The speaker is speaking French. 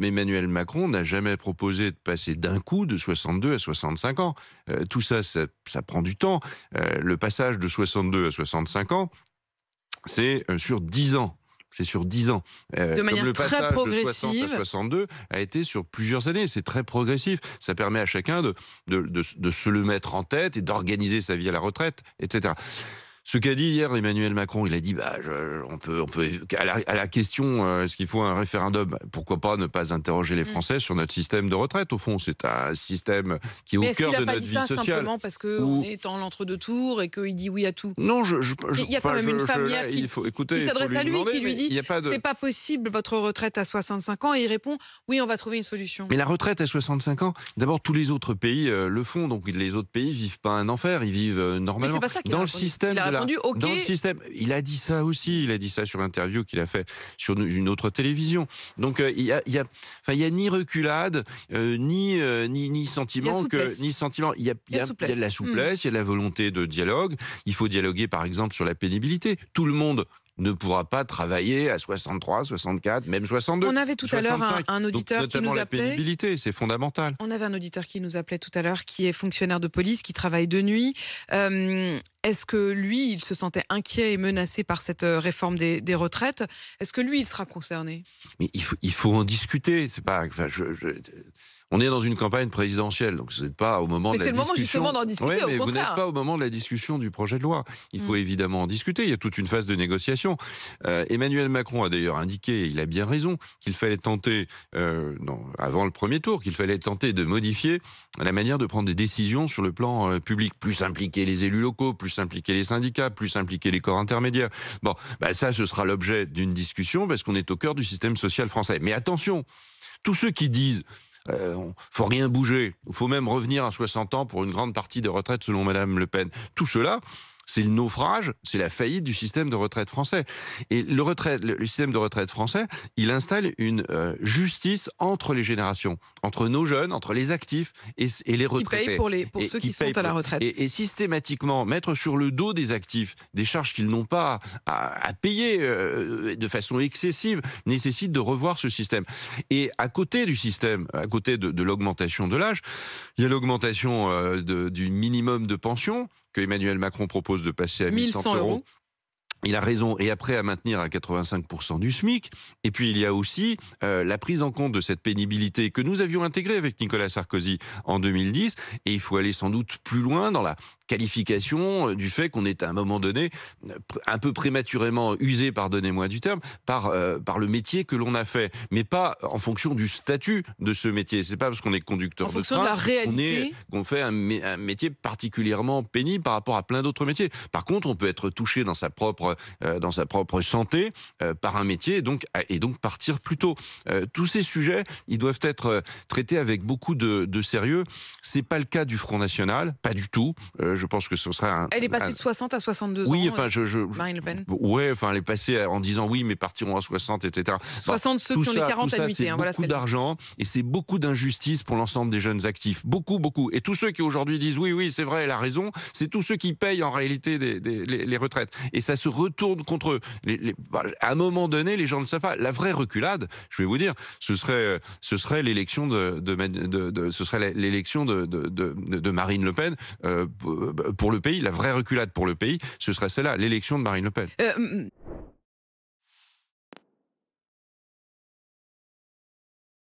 Emmanuel Macron n'a jamais proposé de passer d'un coup de 62 à 65 ans. Tout ça, ça prend du temps. Le passage de 62 à 65 ans, c'est sur 10 ans. C'est sur 10 ans. De Comme manière le très passage de 60 à progressive. 62 a été sur plusieurs années. C'est très progressif. Ça permet à chacun de se le mettre en tête et d'organiser sa vie à la retraite, etc. Ce qu'a dit hier Emmanuel Macron, il a dit on peut à la question est-ce qu'il faut un référendum, pourquoi pas ne pas interroger les Français sur notre système de retraite. Au fond, c'est un système qui est au cœur de notre vie Mais est-ce qu'il n'a pas dit ça sociale. simplement parce qu'on est en l'entre-deux-tours et qu'il dit oui à tout? Non, Il y a quand même une femme hier qui s'adresse à lui, qui lui dit c'est pas possible votre retraite à 65 ans, et il répond oui, on va trouver une solution. Mais la retraite à 65 ans, d'abord tous les autres pays le font, donc les autres pays vivent pas un enfer, ils vivent normalement. Mais c'est pas ça qu'il dans a le répondu. système Il a répondu OK. Dans le système, il a dit ça aussi, il a dit ça sur l'interview qu'il a fait sur une autre télévision. Donc il y a ni reculade, ni sentiment il y a de la souplesse, il y a de la volonté de dialogue. Il faut dialoguer par exemple sur la pénibilité. Tout le monde ne pourra pas travailler à 63, 64, même 62. On avait tout à l'heure un auditeur qui nous la appelait. pénibilité, c'est fondamental. On avait un auditeur qui nous appelait tout à l'heure, qui est fonctionnaire de police, qui travaille de nuit. Est-ce que lui, il se sentait inquiet et menacé par cette réforme des retraites? Est-ce que lui, il sera concerné? Mais il faut en discuter. C'est pas. On est dans une campagne présidentielle, donc vous n'êtes pas au moment de la discussion. Mais c'est le moment justement d'en discuter, Oui, au mais contraire. vous n'êtes pas au moment de la discussion du projet de loi. Il faut évidemment en discuter. Il y a toute une phase de négociation. Emmanuel Macron a d'ailleurs indiqué, et il a bien raison, qu'il fallait tenter, avant le premier tour, qu'il fallait tenter de modifier la manière de prendre des décisions sur le plan public. Plus impliquer les élus locaux, plus impliquer les syndicats, plus impliquer les corps intermédiaires. Bon, ça, ce sera l'objet d'une discussion parce qu'on est au cœur du système social français. Mais attention, tous ceux qui disent faut rien bouger, il faut même revenir à 60 ans pour une grande partie des retraites selon Madame Le Pen. Tout cela, c'est le naufrage, c'est la faillite du système de retraite français. Et le système de retraite français, il installe une justice entre les générations, entre nos jeunes, entre les actifs et les retraités. Qui payent pour ceux qui sont à la retraite. Et systématiquement, mettre sur le dos des actifs des charges qu'ils n'ont pas à payer de façon excessive, nécessite de revoir ce système. Et à côté du système, à côté de l'augmentation de l'âge, il y a l'augmentation du minimum de pension, que Emmanuel Macron propose de passer à 1 100 euros. Il a raison, et après à maintenir à 85% du SMIC. Et puis il y a aussi la prise en compte de cette pénibilité que nous avions intégrée avec Nicolas Sarkozy en 2010. Et il faut aller sans doute plus loin dans la qualification du fait qu'on est à un moment donné un peu prématurément usé, pardonnez-moi du terme, par le métier que l'on a fait, mais pas en fonction du statut de ce métier. C'est pas parce qu'on est conducteur de train qu'on fait un métier particulièrement pénible par rapport à plein d'autres métiers. Par contre, on peut être touché dans sa propre santé par un métier et donc partir plus tôt. Tous ces sujets, ils doivent être traités avec beaucoup de sérieux. C'est pas le cas du Front National, pas du tout. Je pense que ce sera Elle est passée de 60 à 62 ans. Oui, Marine Le Pen. Ouais, elle est passée en disant oui, mais partiront à 60, etc. 60 ceux qui ont les 40 annuités. C'est beaucoup d'argent et c'est beaucoup d'injustice pour l'ensemble des jeunes actifs. Beaucoup, beaucoup. Et tous ceux qui aujourd'hui disent oui, c'est vrai, elle a raison, c'est tous ceux qui payent en réalité les retraites. Et ça se retourne contre eux. À un moment donné, les gens ne savent pas. La vraie reculade, je vais vous dire, ce serait l'élection de Marine Le Pen pour le pays. La vraie reculade pour le pays, ce serait celle-là, l'élection de Marine Le Pen.